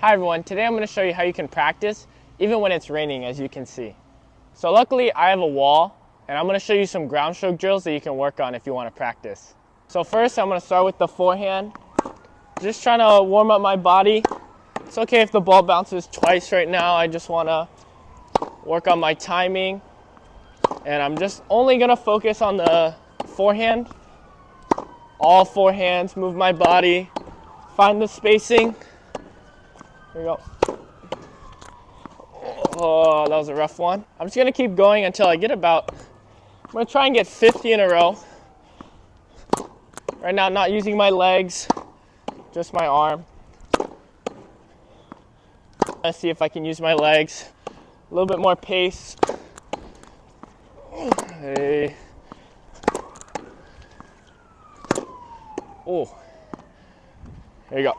Hi everyone, today I'm going to show you how you can practice even when it's raining, as you can see. So luckily I have a wall and I'm going to show you some ground stroke drills that you can work on if you want to practice. So first I'm going to start with the forehand. Just trying to warm up my body. It's okay if the ball bounces twice right now. I just want to work on my timing. And I'm just only going to focus on the forehand. All four hands, move my body, find the spacing. Here we go. Oh, that was a rough one. I'm just gonna keep going until I get I'm gonna try and get 50 in a row. Right now, not using my legs, just my arm. Let's see if I can use my legs. A little bit more pace. Hey. Oh. There you go.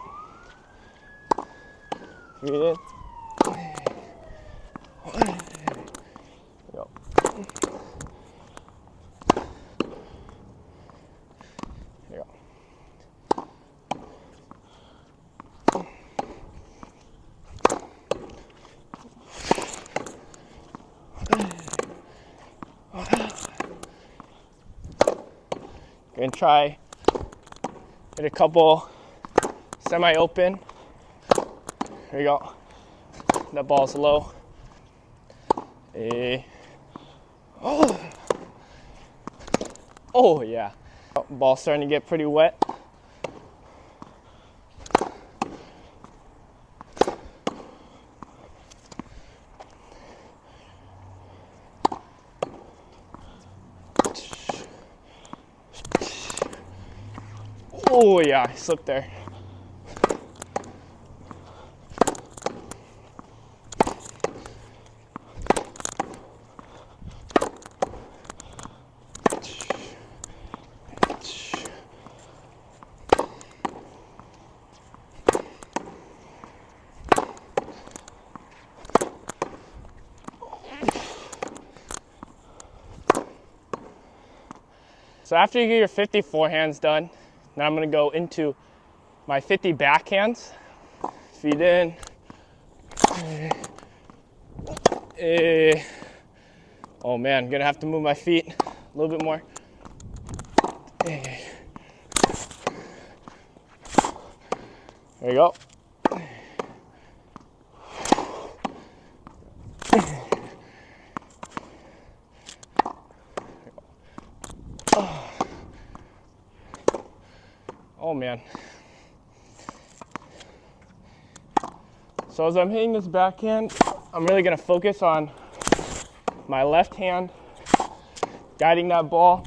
Breathe in. Go. Here we go. Gonna try hit a couple semi-open. Here we go. That ball's low. Oh. Oh yeah. Ball's starting to get pretty wet. Oh yeah, I slipped there. So after you get your 50 forehands done, now I'm gonna go into my 50 backhands. Feet in. Oh man, I'm gonna have to move my feet a little bit more. There you go. Oh man. So as I'm hitting this backhand, I'm really gonna focus on my left hand, guiding that ball.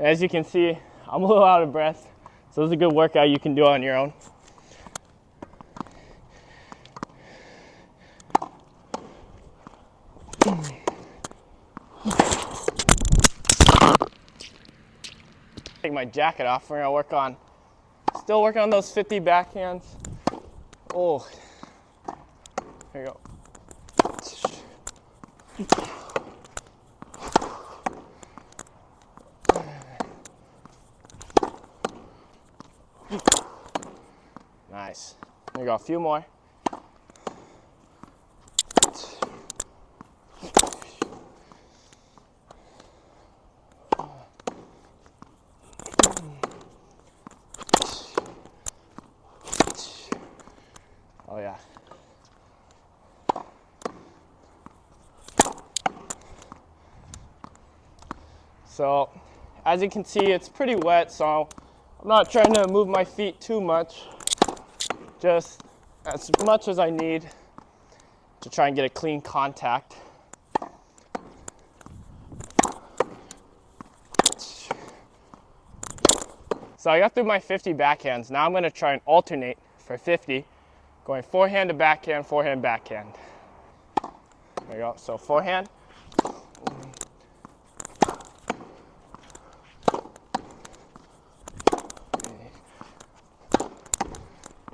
As you can see, I'm a little out of breath, so this is a good workout you can do on your own. Take my jacket off. We're gonna still working on those 50 backhands. Oh, here you go. Nice. There you go. A few more. Oh yeah. So, as you can see, it's pretty wet, so I'm not trying to move my feet too much. Just as much as I need to try and get a clean contact. So I got through my 50 backhands. Now I'm going to try and alternate for 50, going forehand to backhand, forehand, backhand. There you go. So forehand.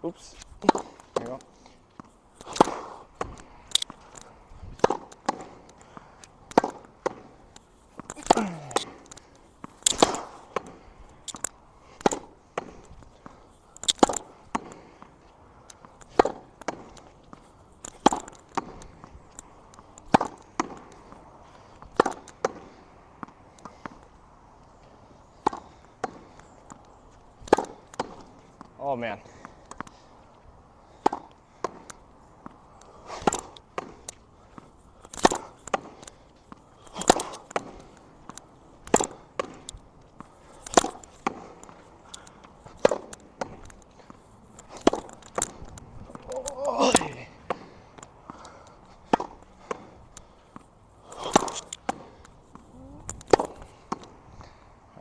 Oops. There you go. Oh man.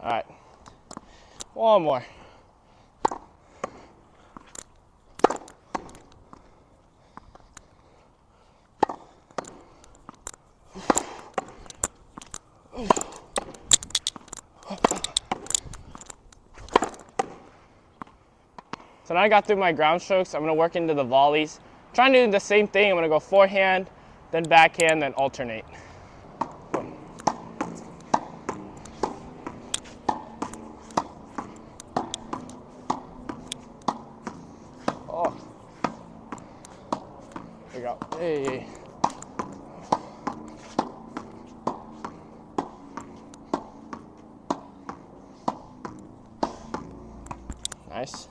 All right, one more. So now I got through my ground strokes. I'm gonna work into the volleys. Trying to do the same thing. I'm gonna go forehand, then backhand, then alternate. Oh, there we go. Hey. Nice.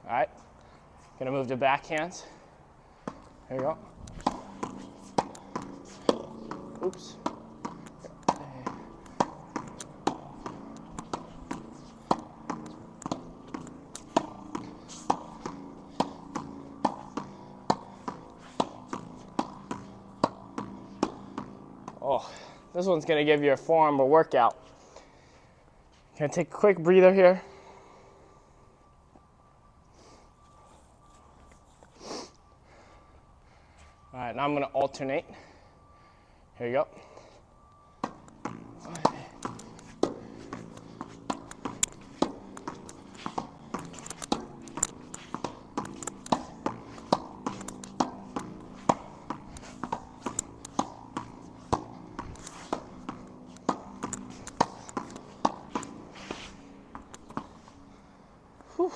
All right, gonna move to backhands. There you go. Oops. Oh, this one's gonna give you a forearm workout. Gonna take a quick breather here. All right, now I'm gonna alternate. Here you go. Whew.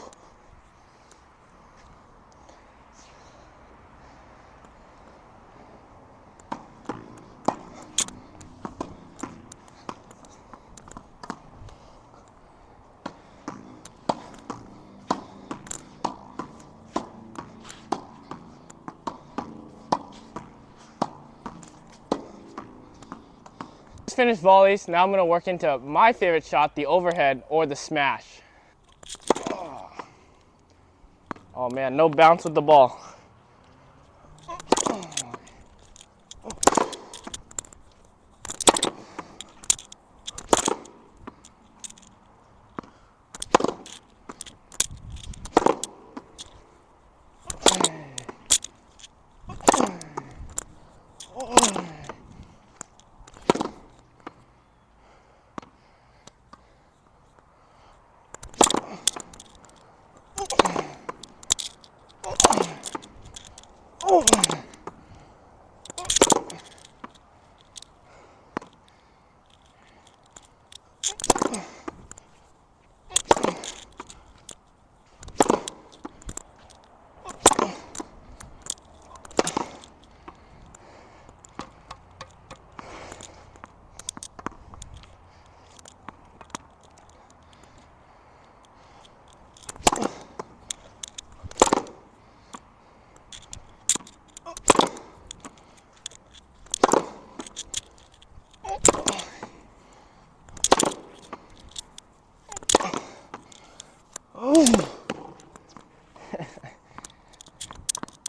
Just finished volleys. Now I'm gonna work into my favorite shot, the overhead or the smash. Oh man, no bounce with the ball.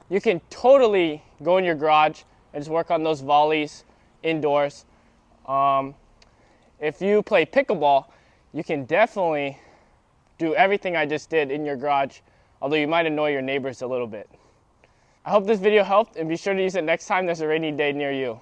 You can totally go in your garage and just work on those volleys indoors. If you play pickleball, you can definitely do everything I just did in your garage, although you might annoy your neighbors a little bit. I hope this video helped, and be sure to use it next time there's a rainy day near you.